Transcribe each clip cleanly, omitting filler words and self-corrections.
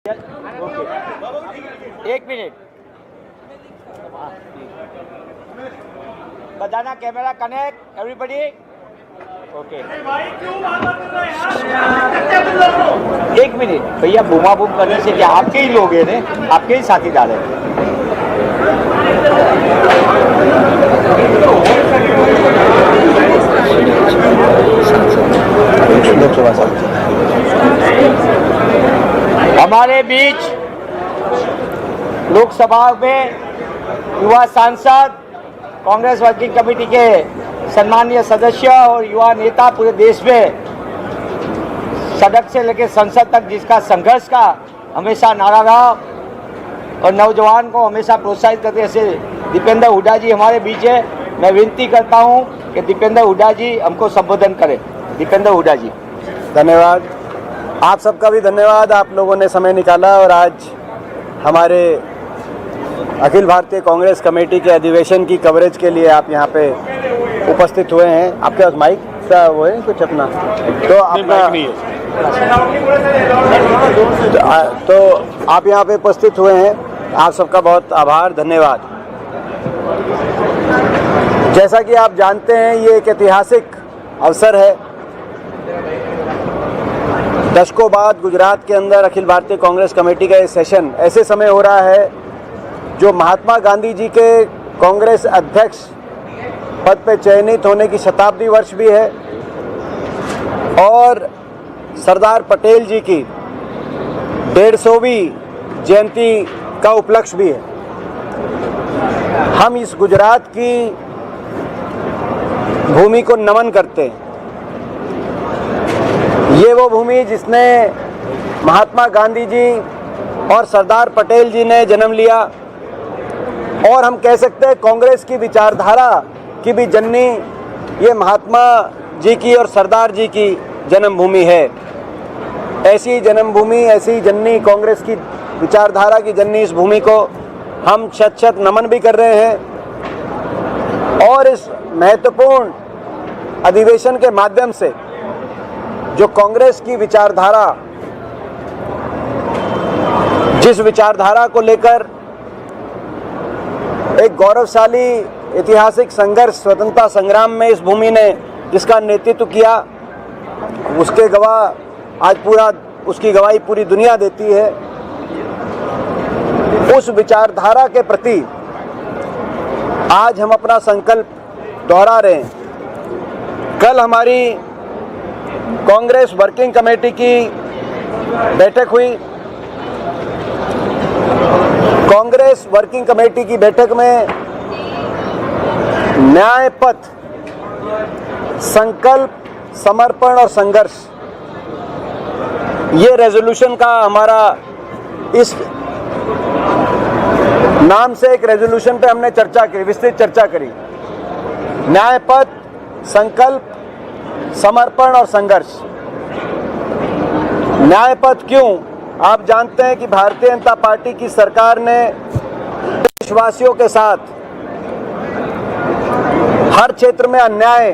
Okay, 1 minute. बधाना camera connect, everybody. Okay, 1 minute भैया. बूमा बूम करने से क्या, आपके ही लोग हैं ने, आपके ही साथीदार हैं. हमारे बीच लोकसभा में युवा सांसद, कांग्रेस वर्किंग कमेटी के सम्मानीय सदस्य और युवा नेता पूरे देश में सड़क से लेकर संसद तक जिसका संघर्ष का हमेशा नारा रहा और नौजवान को हमेशा प्रोत्साहित करते ऐसे दीपेंद्र हुड्डा जी हमारे बीच है. मैं विनती करता हूं कि दीपेंद्र हुड्डा जी हमको संबोधन करें. दीपेंद्र हुड्डा जी. धन्यवाद. आप सबका भी धन्यवाद. आप लोगों ने समय निकाला और आज हमारे अखिल भारतीय कांग्रेस कमेटी के अधिवेशन की कवरेज के लिए आप यहाँ पे उपस्थित हुए हैं. आपके पास माइक सा वो है कुछ अपना, तो अपना तो आप यहाँ पे उपस्थित हुए हैं. आप सबका बहुत आभार, धन्यवाद. जैसा कि आप जानते हैं ये एक ऐतिहासिक अवसर है. दशकों बाद गुजरात के अंदर अखिल भारतीय कांग्रेस कमेटी का ये सेशन ऐसे समय हो रहा है जो महात्मा गांधी जी के कांग्रेस अध्यक्ष पद पे चयनित होने की शताब्दी वर्ष भी है और सरदार पटेल जी की 150वीं जयंती का उपलक्ष्य भी है. हम इस गुजरात की भूमि को नमन करते हैं. ये वो भूमि जिसने महात्मा गांधी जी और सरदार पटेल जी ने जन्म लिया और हम कह सकते हैं कांग्रेस की विचारधारा की भी जननी ये महात्मा जी की और सरदार जी की जन्मभूमि है. ऐसी जन्मभूमि, ऐसी जननी, कांग्रेस की विचारधारा की जननी इस भूमि को हम शत शत नमन भी कर रहे हैं और इस महत्वपूर्ण अधिवेशन के माध्यम से जो कांग्रेस की विचारधारा, जिस विचारधारा को लेकर एक गौरवशाली ऐतिहासिक संघर्ष, स्वतंत्रता संग्राम में इस भूमि ने जिसका नेतृत्व किया, उसके गवाह आज उसकी गवाही पूरी दुनिया देती है. उस विचारधारा के प्रति आज हम अपना संकल्प दोहरा रहे हैं. कल हमारी कांग्रेस वर्किंग कमेटी की बैठक हुई. कांग्रेस वर्किंग कमेटी की बैठक में न्याय पथ, संकल्प, समर्पण और संघर्ष, ये रेजोल्यूशन का हमारा इस नाम से एक रेजोल्यूशन पे हमने चर्चा की, विस्तृत चर्चा करी. न्याय पथ, संकल्प, समर्पण और संघर्ष. न्याय पथ क्यों? आप जानते हैं कि भारतीय जनता पार्टी की सरकार ने देशवासियों के साथ हर क्षेत्र में अन्याय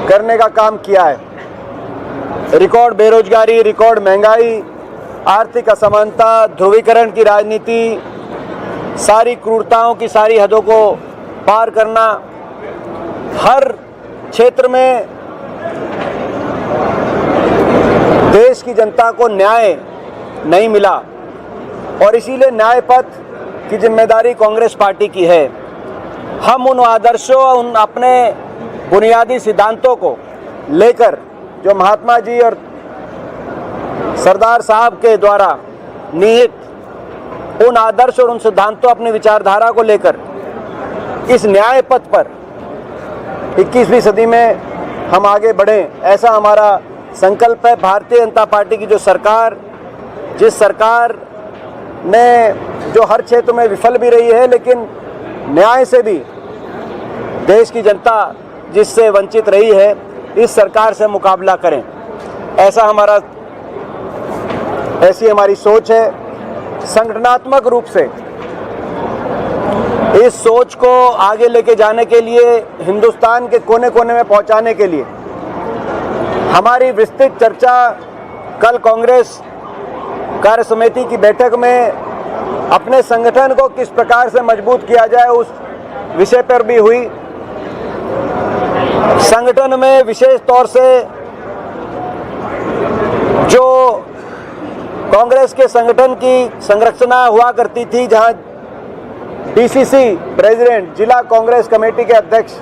करने का काम किया है. रिकॉर्ड बेरोजगारी, रिकॉर्ड महंगाई, आर्थिक असमानता, ध्रुवीकरण की राजनीति, सारी क्रूरताओं की सारी हदों को पार करना, हर क्षेत्र में देश की जनता को न्याय नहीं मिला और इसीलिए न्याय पथ की जिम्मेदारी कांग्रेस पार्टी की है. हम उन आदर्शों, उन अपने बुनियादी सिद्धांतों को लेकर जो महात्मा जी और सरदार साहब के द्वारा निहित उन आदर्श और उन सिद्धांतों, अपनी विचारधारा को लेकर इस न्याय पथ पर 21वीं सदी में हम आगे बढ़ें, ऐसा हमारा संकल्प है. भारतीय जनता पार्टी की जो सरकार, जिस सरकार ने जो हर क्षेत्र में विफल भी रही है लेकिन न्याय से भी देश की जनता जिससे वंचित रही है, इस सरकार से मुकाबला करें, ऐसी हमारी सोच है. संगठनात्मक रूप से इस सोच को आगे लेके जाने के लिए, हिंदुस्तान के कोने कोने में पहुंचाने के लिए हमारी विस्तृत चर्चा कल कांग्रेस कार्य समिति की बैठक में अपने संगठन को किस प्रकार से मजबूत किया जाए उस विषय पर भी हुई। संगठन में विशेष तौर से जो कांग्रेस के संगठन की संरचना हुआ करती थी, जहां डीसीसी प्रेसिडेंट, जिला कांग्रेस कमेटी के अध्यक्ष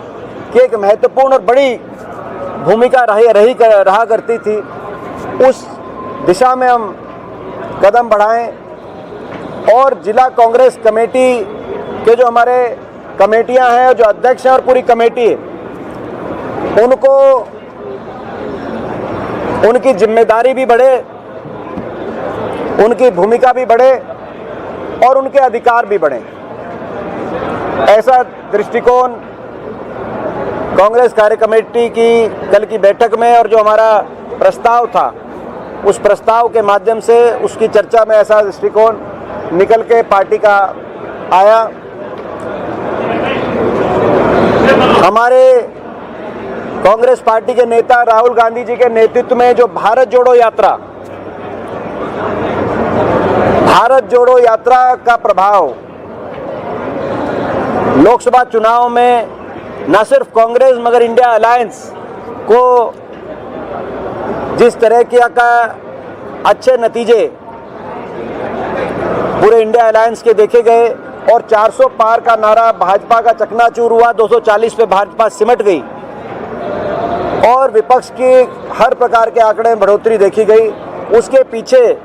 की एक महत्वपूर्ण और बड़ी भूमिका रहा करती थी, उस दिशा में हम कदम बढ़ाएं और जिला कांग्रेस कमेटी के जो हमारे कमेटियां हैं, जो अध्यक्ष हैं और पूरी कमेटी है, उनको उनकी जिम्मेदारी भी बढ़े, उनकी भूमिका भी बढ़े और उनके अधिकार भी बढ़े। ऐसा दृष्टिकोण कांग्रेस कार्य कमेटी की कल की बैठक में और जो हमारा प्रस्ताव था, उस प्रस्ताव के माध्यम से उसकी चर्चा में ऐसा दृष्टिकोण निकल के पार्टी का आया। हमारे कांग्रेस पार्टी के नेता राहुल गांधी जी के नेतृत्व में जो भारत जोड़ो यात्रा का प्रभाव लोकसभा चुनाव में न सिर्फ कांग्रेस मगर इंडिया अलायंस को जिस तरह का अच्छे नतीजे पूरे इंडिया अलायंस के देखे गए और 400 पार का नारा भाजपा का चकनाचूर हुआ, 240 पे भाजपा सिमट गई और विपक्ष की हर प्रकार के आंकड़े में बढ़ोतरी देखी गई, उसके पीछे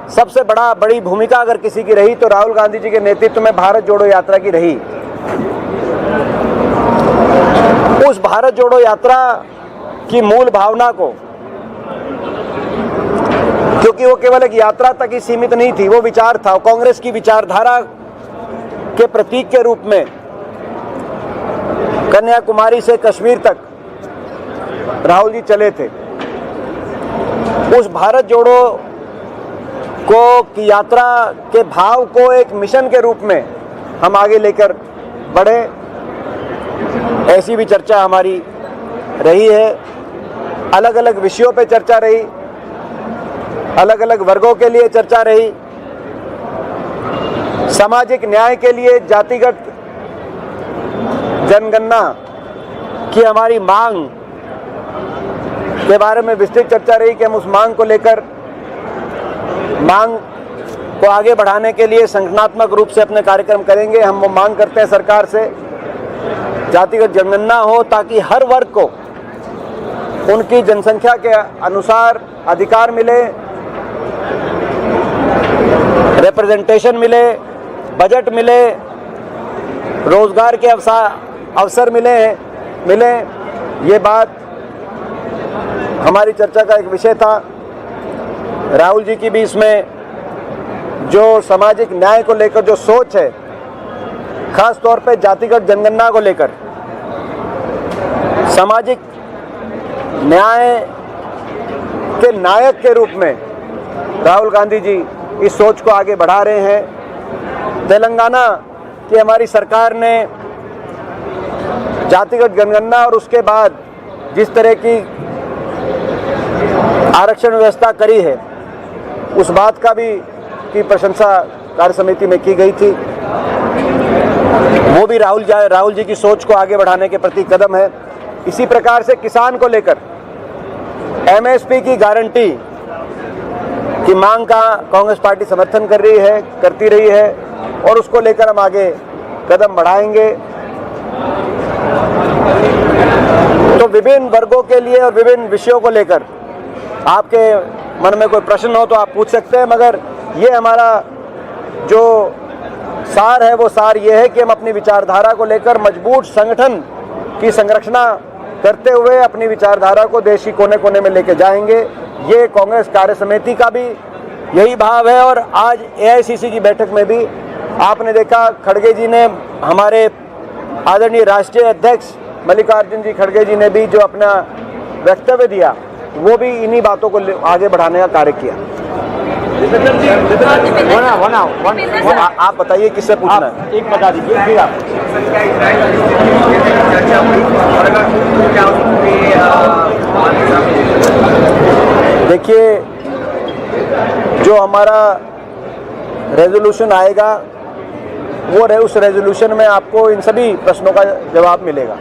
सबसे बड़ी भूमिका अगर किसी की रही तो राहुल गांधी जी के नेतृत्व में भारत जोड़ो यात्रा की रही। उस भारत जोड़ो यात्रा की मूल भावना को, क्योंकि वो केवल एक यात्रा तक ही सीमित नहीं थी, वो विचार था, कांग्रेस की विचारधारा के प्रतीक के रूप में कन्याकुमारी से कश्मीर तक राहुल जी चले थे। उस भारत जोड़ो की यात्रा के भाव को एक मिशन के रूप में हम आगे लेकर बढ़े, ऐसी भी चर्चा हमारी रही है। अलग अलग विषयों पे चर्चा रही, अलग अलग वर्गों के लिए चर्चा रही, सामाजिक न्याय के लिए जातिगत जनगणना की हमारी मांग के बारे में विस्तृत चर्चा रही कि हम उस मांग को लेकर मांग को आगे बढ़ाने के लिए संगठनात्मक रूप से अपने कार्यक्रम करेंगे। हम वो मांग करते हैं सरकार से जातिगत जनगणना हो ताकि हर वर्ग को उनकी जनसंख्या के अनुसार अधिकार मिले, रिप्रेजेंटेशन मिले, बजट मिले, रोजगार के अवसर मिले। ये बात हमारी चर्चा का एक विषय था। राहुल जी की भी इसमें जो सामाजिक न्याय को लेकर जो सोच है, खास तौर पे जातिगत जनगणना को लेकर सामाजिक न्याय के नायक के रूप में राहुल गांधी जी इस सोच को आगे बढ़ा रहे हैं। तेलंगाना की हमारी सरकार ने जातिगत जनगणना और उसके बाद जिस तरह की आरक्षण व्यवस्था करी है, उस बात का भी की प्रशंसा कार्य समिति में की गई थी। वो भी राहुल जी की सोच को आगे बढ़ाने के प्रति कदम है। इसी प्रकार से किसान को लेकर एमएसपी की गारंटी की मांग का कांग्रेस पार्टी समर्थन करती रही है और उसको लेकर हम आगे कदम बढ़ाएंगे। तो विभिन्न वर्गों के लिए और विभिन्न विषयों को लेकर आपके मन में कोई प्रश्न हो तो आप पूछ सकते हैं, मगर ये हमारा जो सार है वो सार ये है कि हम अपनी विचारधारा को लेकर मजबूत संगठन की संरचना करते हुए अपनी विचारधारा को देश की कोने कोने में लेके जाएंगे। ये कांग्रेस कार्य समिति का भी यही भाव है और आज एआईसीसी की बैठक में भी आपने देखा, खड़गे जी ने, हमारे आदरणीय राष्ट्रीय अध्यक्ष मल्लिकार्जुन जी खड़गे जी ने भी जो अपना वक्तव्य दिया, वो भी इन्हीं बातों को आगे बढ़ाने का कार्य किया। आप बताइए किससे पूछना है? एक बता दीजिए फिर आप। देखिए, जो हमारा रेजोल्यूशन आएगा उस रेजोल्यूशन में आपको इन सभी प्रश्नों का जवाब मिलेगा।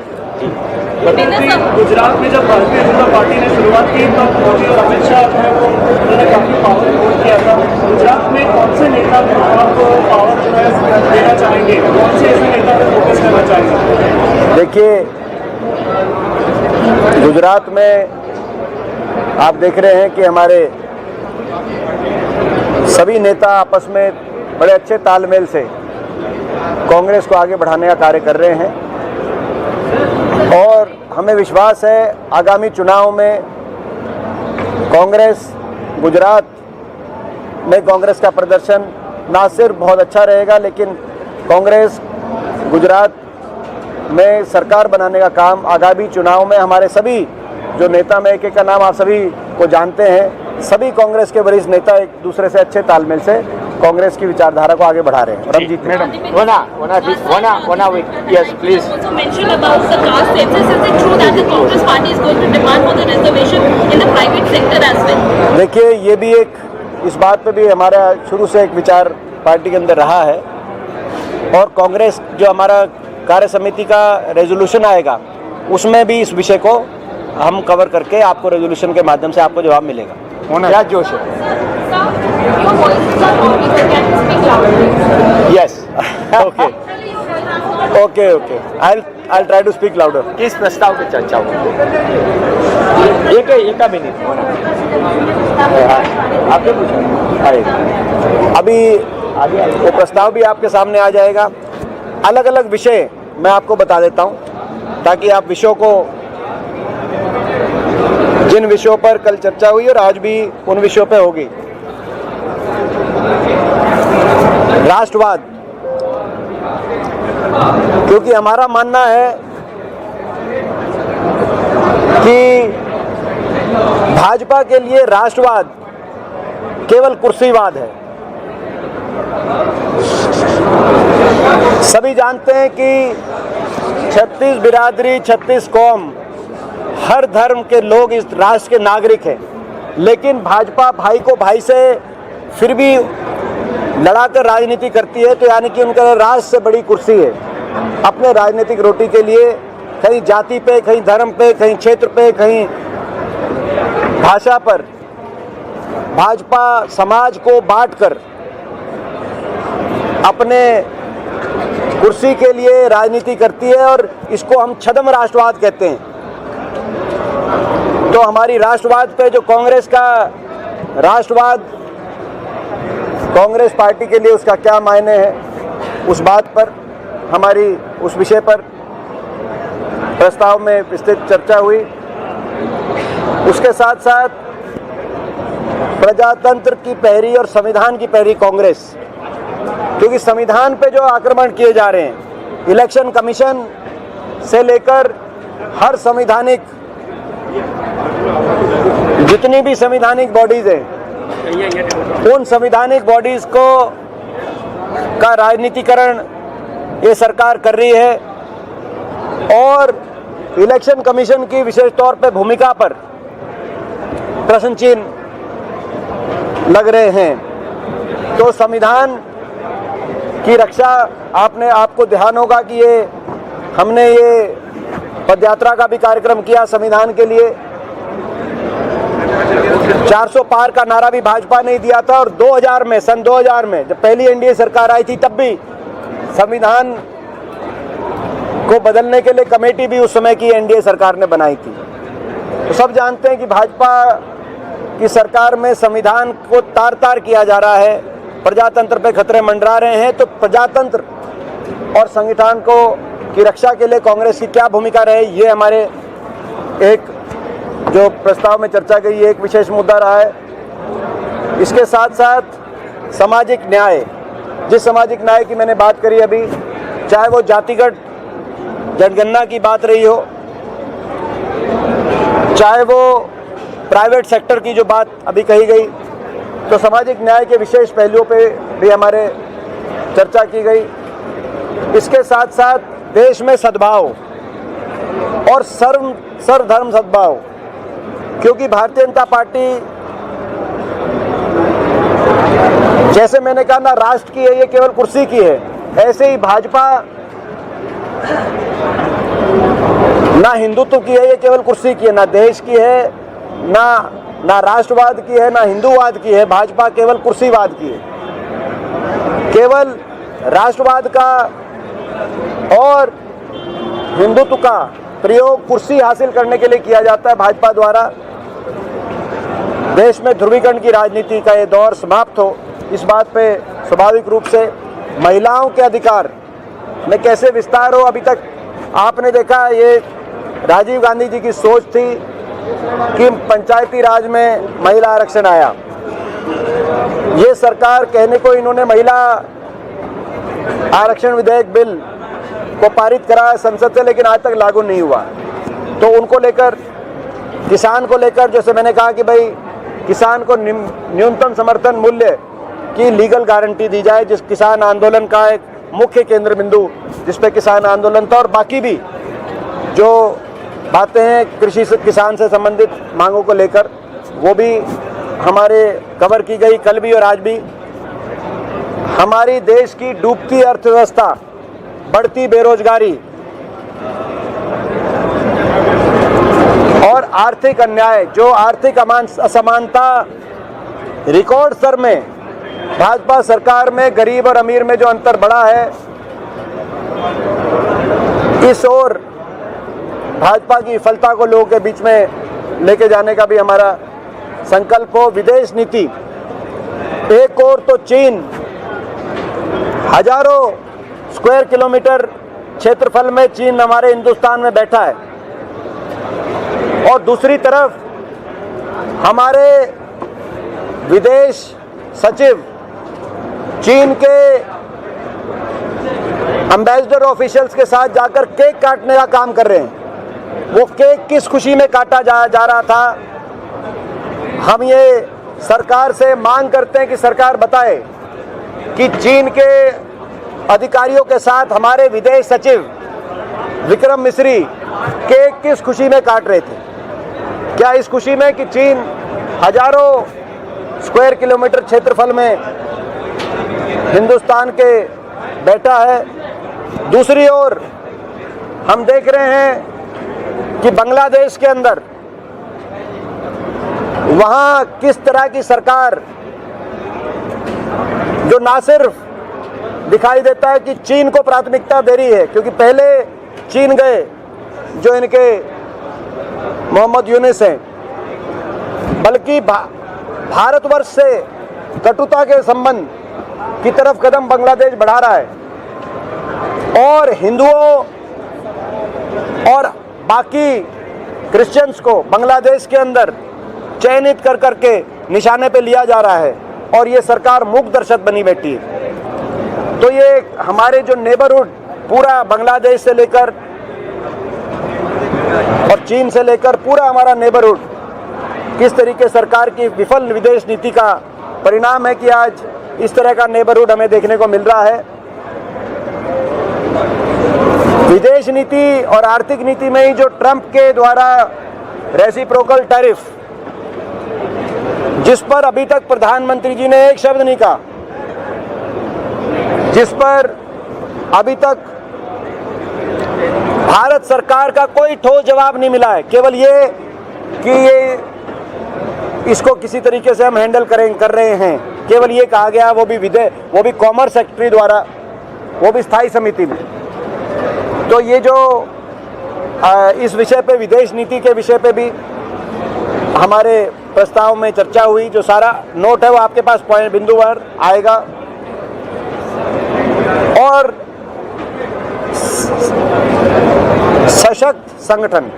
गुजरात में जब भारतीय जनता पार्टी ने शुरुआत की तब मोदी और अमित शाह जो है वो उन्होंने काफी पावर होल्ड किया था। गुजरात में कौन से नेता को आप पावर जो है देना चाहेंगे, कौन से ऐसे नेता पर फोकस करना चाहेंगे? देखिए, गुजरात में आप देख रहे हैं कि हमारे सभी नेता आपस में बड़े अच्छे तालमेल से कांग्रेस को आगे बढ़ाने का कार्य कर रहे हैं और हमें विश्वास है आगामी चुनाव में कांग्रेस गुजरात में कांग्रेस का प्रदर्शन ना सिर्फ बहुत अच्छा रहेगा, लेकिन कांग्रेस गुजरात में सरकार बनाने का काम आगामी चुनाव में हमारे सभी जो नेता, में एक का नाम आप सभी को जानते हैं, सभी कांग्रेस के वरिष्ठ नेता एक दूसरे से अच्छे तालमेल से कांग्रेस की विचारधारा को आगे बढ़ा रहे हैं। Ramjit madam, one week. Yes, please. Also mentioned about the caste census. Is it true that the Congress party is going to demand for the reservation in the private sector as well? देखिए, ये भी एक, इस बात पे भी हमारा शुरू से एक विचार पार्टी के अंदर रहा है और कांग्रेस जो हमारा कार्य समिति का रेजोल्यूशन आएगा उसमें भी इस विषय को हम कवर करके आपको रेजोल्यूशन के माध्यम से आपको जवाब मिलेगा। क्या जोश है? Your voices are audible. Can you speak louder? Yes, okay, I'll try to speak louder. किस प्रस्ताव की चर्चा होगी? एक मिनट आपने पूछा, अभी वो प्रस्ताव भी आपके सामने आ जाएगा। अलग अलग विषय मैं आपको बता देता हूं ताकि आप विषयों को, जिन विषयों पर कल चर्चा हुई और आज भी उन विषयों पे होगी। राष्ट्रवाद, क्योंकि हमारा मानना है कि भाजपा के लिए राष्ट्रवाद केवल कुर्सीवाद है। सभी जानते हैं कि 36 बिरादरी, 36 कौम, हर धर्म के लोग इस राष्ट्र के नागरिक हैं, लेकिन भाजपा भाई को भाई से फिर भी लड़ाकर राजनीति करती है, तो यानी कि उनका राष्ट्र से बड़ी कुर्सी है। अपने राजनीतिक रोटी के लिए कहीं जाति पे, कहीं धर्म पे, कहीं क्षेत्र पे, कहीं भाषा पर भाजपा समाज को बांटकर अपने कुर्सी के लिए राजनीति करती है और इसको हम छद्म राष्ट्रवाद कहते हैं। तो हमारी राष्ट्रवाद पे जो कांग्रेस का राष्ट्रवाद, कांग्रेस पार्टी के लिए उसका क्या मायने है, उस बात पर हमारी उस विषय पर प्रस्ताव में विस्तृत चर्चा हुई। उसके साथ साथ प्रजातंत्र की पहरी और संविधान की पहरी कांग्रेस, क्योंकि संविधान पे जो आक्रमण किए जा रहे हैं, इलेक्शन कमीशन से लेकर हर संवैधानिक, जितनी भी संवैधानिक बॉडीज हैं, उन संवैधानिक बॉडीज को का राजनीतिकरण ये सरकार कर रही है और इलेक्शन कमीशन की विशेष तौर पे भूमिका पर प्रश्न चिन्ह लग रहे हैं। तो संविधान की रक्षा, आपको ध्यान होगा कि हमने ये पदयात्रा का भी कार्यक्रम किया संविधान के लिए। 400 पार का नारा भी भाजपा ने दिया था और 2000 में, सन 2000 में जब पहली एनडीए सरकार आई थी, तब भी संविधान को बदलने के लिए कमेटी भी उस समय की एनडीए सरकार ने बनाई थी। तो सब जानते हैं कि भाजपा की सरकार में संविधान को तार तार किया जा रहा है, प्रजातंत्र पे खतरे मंडरा रहे हैं। तो प्रजातंत्र और संविधान को की रक्षा के लिए कांग्रेस की क्या भूमिका रहे, ये हमारे एक जो प्रस्ताव में चर्चा गई, ये एक विशेष मुद्दा रहा है। इसके साथ साथ सामाजिक न्याय, जिस सामाजिक न्याय की मैंने बात करी अभी, चाहे वो जातिगत जनगणना की बात रही हो, चाहे वो प्राइवेट सेक्टर की जो बात अभी कही गई, तो सामाजिक न्याय के विशेष पहलुओं पे भी हमारे चर्चा की गई। इसके साथ साथ देश में सद्भाव और सर्वधर्म सद्भाव, क्योंकि भारतीय जनता पार्टी जैसे मैंने कहा ना राष्ट्र की है ये केवल कुर्सी की है, ऐसे ही भाजपा ना हिंदुत्व की है ये केवल कुर्सी की है, ना देश की है, ना राष्ट्रवाद की है, ना हिंदूवाद की है। भाजपा केवल कुर्सीवाद की है। केवल राष्ट्रवाद का और हिंदुत्व का प्रयोग कुर्सी हासिल करने के लिए किया जाता है भाजपा द्वारा। देश में ध्रुवीकरण की राजनीति का ये दौर समाप्त हो, इस बात पे स्वाभाविक रूप से महिलाओं के अधिकार में कैसे विस्तार हो। अभी तक आपने देखा ये राजीव गांधी जी की सोच थी कि पंचायती राज में महिला आरक्षण आया। ये सरकार कहने को इन्होंने महिला आरक्षण विधेयक बिल को पारित करा संसद से, लेकिन आज तक लागू नहीं हुआ। तो उनको लेकर, किसान को लेकर, जैसे मैंने कहा कि भाई किसान को न्यूनतम समर्थन मूल्य की लीगल गारंटी दी जाए, जिस किसान आंदोलन का एक मुख्य केंद्र बिंदु जिस पे किसान आंदोलन था, और बाकी भी जो बातें हैं कृषि से किसान से संबंधित मांगों को लेकर वो भी हमारे कवर की गई कल भी और आज भी। हमारी देश की डूबती अर्थव्यवस्था, बढ़ती बेरोजगारी और आर्थिक अन्याय, जो आर्थिक असमानता रिकॉर्ड स्तर में भाजपा सरकार में गरीब और अमीर में जो अंतर बढ़ा है, इस ओर भाजपा की विफलता को लोगों के बीच में लेके जाने का भी हमारा संकल्प हो। विदेश नीति, एक ओर तो चीन हजारों स्क्वायर किलोमीटर क्षेत्रफल में चीन हमारे हिंदुस्तान में बैठा है, और दूसरी तरफ हमारे विदेश सचिव चीन के एम्बेसडर ऑफिशियल्स के साथ जाकर केक काटने का काम कर रहे हैं। वो केक किस खुशी में काटा जा रहा था? हम ये सरकार से मांग करते हैं कि सरकार बताए कि चीन के अधिकारियों के साथ हमारे विदेश सचिव विक्रम मिश्री केक किस खुशी में काट रहे थे? क्या इस खुशी में कि चीन हजारों स्क्वायर किलोमीटर क्षेत्रफल में हिंदुस्तान के बैठा है? दूसरी ओर हम देख रहे हैं कि बांग्लादेश के अंदर वहां किस तरह की सरकार, जो ना सिर्फ दिखाई देता है कि चीन को प्राथमिकता दे रही है, क्योंकि पहले चीन गए जो इनके मोहम्मद यूनिस हैं, बल्कि भारतवर्ष से कटुता के संबंध की तरफ कदम बांग्लादेश बढ़ा रहा है, और हिंदुओं और बाकी क्रिश्चियंस को बांग्लादेश के अंदर चयनित कर करके निशाने पे लिया जा रहा है, और ये सरकार मूक दर्शक बनी बैठी है। तो ये हमारे जो नेबरहुड पूरा बांग्लादेश से लेकर और चीन से लेकर पूरा हमारा नेबरहुड किस तरीके सरकार की विफल विदेश नीति का परिणाम है कि आज इस तरह का नेबरहुड हमें देखने को मिल रहा है। विदेश नीति और आर्थिक नीति में ही जो ट्रंप के द्वारा रेसिप्रोकल टैरिफ, जिस पर अभी तक प्रधानमंत्री जी ने एक शब्द नहीं कहा, जिस पर अभी तक भारत सरकार का कोई ठोस जवाब नहीं मिला है, केवल ये कि ये इसको किसी तरीके से हम हैंडल कर रहे हैं, केवल ये कहा गया, वो भी कॉमर्स सेक्रेटरी द्वारा, वो भी स्थायी समिति में। तो ये जो इस विषय पे, विदेश नीति के विषय पे भी हमारे प्रस्ताव में चर्चा हुई। जो सारा नोट है वो आपके पास पॉइंट बिंदुवार आएगा। और सशक्त संगठन,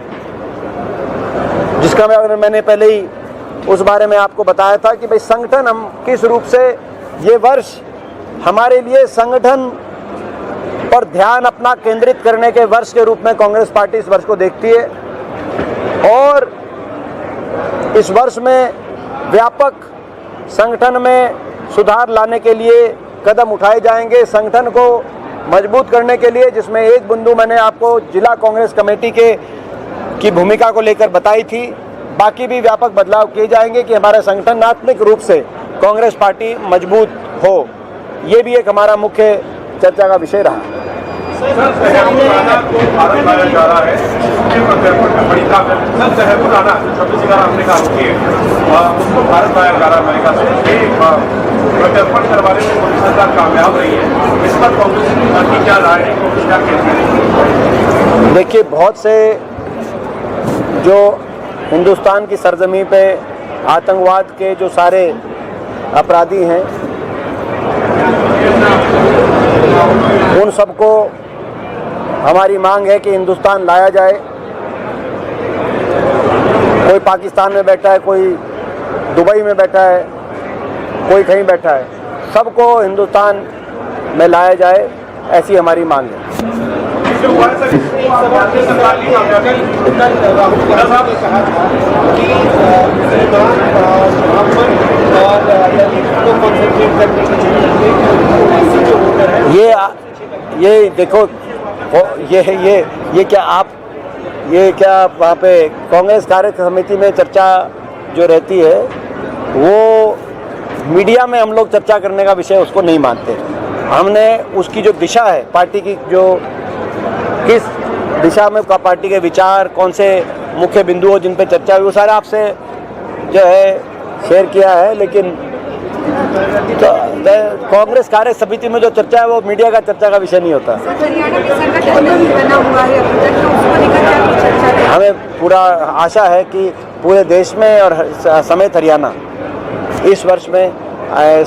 जिसका मैंने पहले ही उस बारे में आपको बताया था कि भाई संगठन, हम किस रूप से ये वर्ष हमारे लिए संगठन पर ध्यान अपना केंद्रित करने के वर्ष के रूप में कांग्रेस पार्टी इस वर्ष को देखती है, और इस वर्ष में व्यापक संगठन में सुधार लाने के लिए कदम उठाए जाएंगे। संगठन को मजबूत करने के लिए, जिसमें एक बिंदु मैंने आपको जिला कांग्रेस कमेटी की भूमिका को लेकर बताई थी, बाकी भी व्यापक बदलाव किए जाएंगे कि हमारा संगठनात्मक रूप से कांग्रेस पार्टी मजबूत हो, ये भी एक हमारा मुख्य चर्चा का विषय रहा। पुराना को भारत लाया जा रहा है, उसके प्रत्यर्पण में बड़ी ताकत सर पुराना 26 हमने का आरोपी है, उसको भारत लाया जा रहा है अमेरिका से। प्रत्यर्पण करवाने में मोदी सरकार कामयाब रही है, इस पर कांग्रेस की क्या राय है, कांग्रेस क्या कहती है? देखिए, बहुत से जो हिंदुस्तान की सरजमी पे आतंकवाद के जो सारे अपराधी हैं, उन सबको हमारी मांग है कि हिंदुस्तान लाया जाए। कोई पाकिस्तान में बैठा है, कोई दुबई में बैठा है, कोई कहीं बैठा है, सबको हिंदुस्तान में लाया जाए, ऐसी हमारी मांग है। ये देखो, ये क्या वहाँ पे कांग्रेस कार्य समिति में चर्चा जो रहती है, वो मीडिया में हम लोग चर्चा करने का विषय उसको नहीं मानते। हमने उसकी जो दिशा है, पार्टी की जो किस दिशा में पार्टी के विचार, कौन से मुख्य बिंदु हो जिन पे चर्चा हुई, वो सारा आपसे जो है शेयर किया है। लेकिन तो कांग्रेस कार्य समिति में जो चर्चा है वो मीडिया का चर्चा का विषय नहीं होता। हमें पूरा आशा है कि पूरे देश में और समेत हरियाणा इस वर्ष में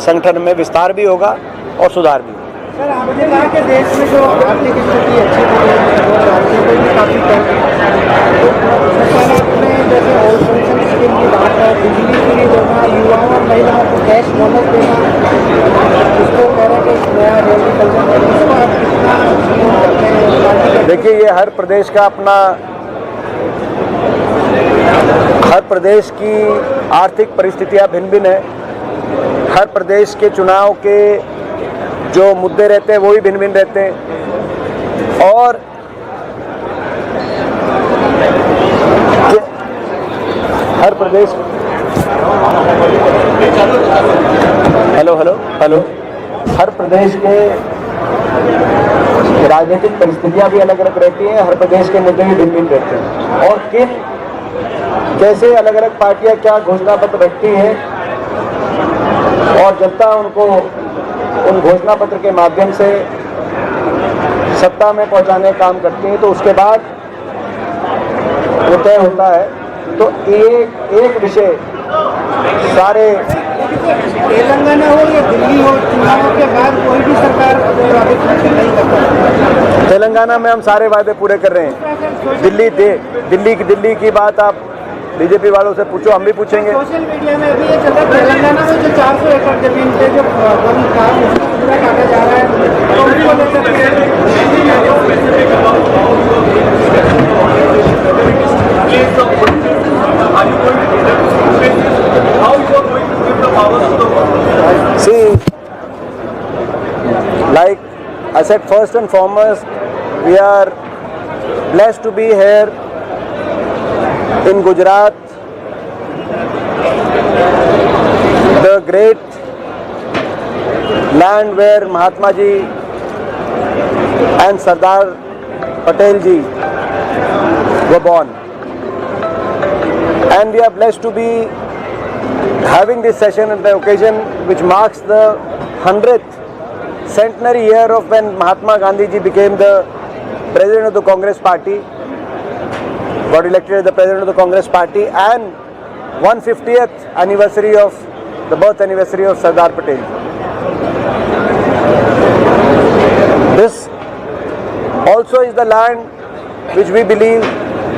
संगठन में विस्तार भी होगा और सुधार भी होगा। सर, आपने कहा कि देश में जो आर्थिक स्थिति अच्छी हो रही है और राज्यों में भी काफ़ी कम है, में जैसे ऑल पेंशन स्कीम की बात है, बिजली फ्री देना, युवाओं और महिलाओं को कैश बोनस देना, उसको कह रहे हैं कि नया एग्रीकल्चर, इसको आप कितना करते हैं? देखिए, ये हर प्रदेश का अपना, हर प्रदेश की आर्थिक परिस्थितियाँ भिन्न भिन्न है। हर प्रदेश के चुनाव के जो मुद्दे रहते हैं वो भी भिन्न भिन्न रहते हैं। और हर प्रदेश हेलो हर प्रदेश के राजनीतिक परिस्थितियां भी अलग अलग रहती हैं, हर प्रदेश के मुद्दे भी भिन्न भिन्न रहते हैं। और किन कैसे अलग अलग पार्टियां क्या घोषणा पत्र रखती हैं और जनता उनको उन घोषणा पत्र के माध्यम से सत्ता में पहुंचाने का काम करती है, तो उसके बाद वो तय होता है। तो एक विषय सारे तेलंगाना हो या दिल्ली हो, चुनावों के बाद कोई भी सरकार नहीं करता। तेलंगाना में हम सारे वादे पूरे कर रहे हैं। दिल्ली की बात आप बीजेपी वालों से पूछो, हम भी पूछेंगे। सोशल मीडिया में अभी ये चल रहा है, तेलंगाना में जो 400 एकड़ जमीन पे जो वन काम उसको पूरा काटा जा रहा है, तो उसको लेकर See, like I said, first and foremost, we are blessed to be here in Gujarat, the great land where Mahatma ji and Sardar Patel ji were born. And we are blessed to be having this session at the occasion which marks the 100th centenary year of when Mahatma Gandhi ji became the president of the Congress party, got elected as the president of the Congress party, and 150th anniversary of the birth anniversary of Sardar Patel. This also is the land which we believe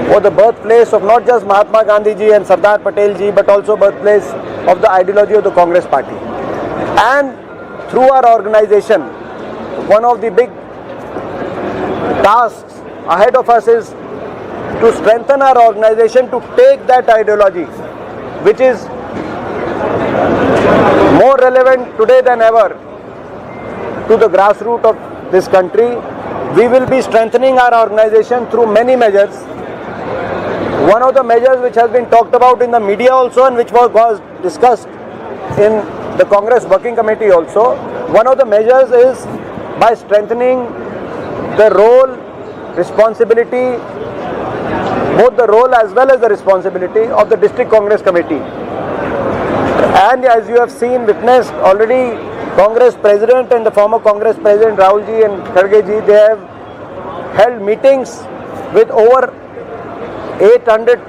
was the birthplace of not just Mahatma Gandhi ji and Sardar Patel ji, but also birthplace of the ideology of the Congress party. And through our organization, one of the big tasks ahead of us is to strengthen our organization to take that ideology, which is more relevant today than ever, to the grassroots of this country. We will be strengthening our organization through many measures. One of the measures which has been talked about in the media also, and which was discussed in the Congress Working Committee also, one of the measures is by strengthening the role, responsibility, both the role as well as the responsibility of the District Congress Committee. And as you have seen, witnessed already, Congress President and the former Congress President Rahul ji and Kharge ji, they have held meetings with over 800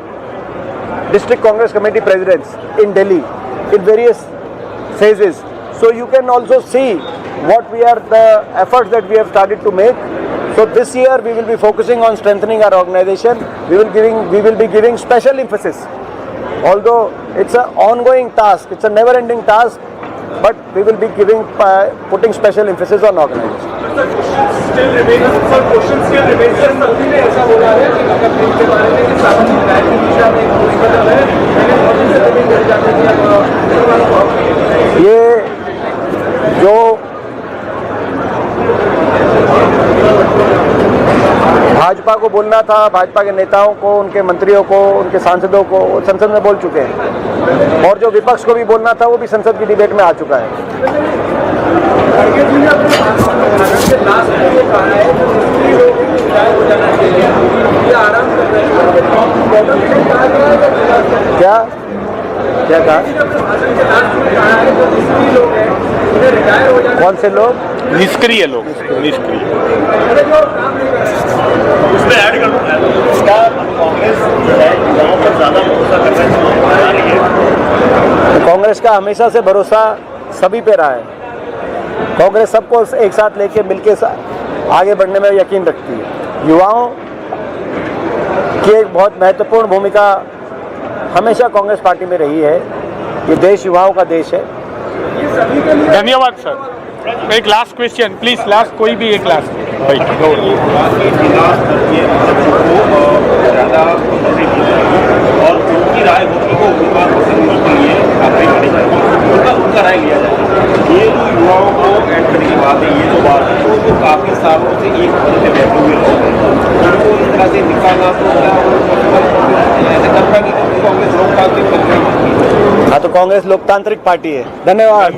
District Congress Committee presidents in Delhi in various phases. So you can also see what the efforts that we have started to make. So this year we will be focusing on strengthening our organization. We will be giving special emphasis. Although it's an ongoing task, it's a never-ending task, but we will be putting special emphasis on organization. still remains, sir, question still remains. Sir, Modi ने ऐसा बोला है कि नगर निगम के बारे में कि सामाजिक न्याय की दिशा में एक ठोस कदम है, मैंने मोदी से जमीन मिल जाने की ये जो भाजपा को बोलना था, भाजपा के नेताओं को, उनके मंत्रियों को, उनके सांसदों को संसद में बोल चुके हैं, और जो विपक्ष को भी बोलना था वो भी संसद की डिबेट में आ चुका है। खड़गे जी ने अपने भाषण के लास्ट में ये कहा है कि स्त्री लोग रिटायर हो जाना चाहिए, ये आराम कर रहे हैं। क्या क्या कहा? अपने भाषण के लास्ट में कहा है जो स्त्री लोग हैं उन्हें रिटायर हो जाना। कौन से लोग? निष्क्रिय लोग, निष्क्रिय। उसमें ऐड कर दूं क्या कांग्रेस जो है युवाओं पर ज़्यादा भरोसा कर रहा है? कांग्रेस का हमेशा से भरोसा सभी पे रहा है। कांग्रेस सबको एक साथ लेके मिलके आगे बढ़ने में यकीन रखती है। युवाओं की एक बहुत महत्वपूर्ण भूमिका हमेशा कांग्रेस पार्टी में रही है। ये देश युवाओं का देश है। धन्यवाद सर। एक लास्ट क्वेश्चन प्लीज, लास्ट कोई भी एक लास्ट भाई। और उनकी राय होगी को उम्मीदवार को के लिए उनका राय लिया जाए। ये जो युवाओं को ऐड करने की बात है, ये जो बात है तो जो काफ़ी सालों से एक पद पे बैठे हुए लोग हैं उनको इस तरह से निकालना तो ऐसे करना कि कांग्रेस लोकतांत्रिक हाँ, तो कांग्रेस लोकतांत्रिक पार्टी है। धन्यवाद।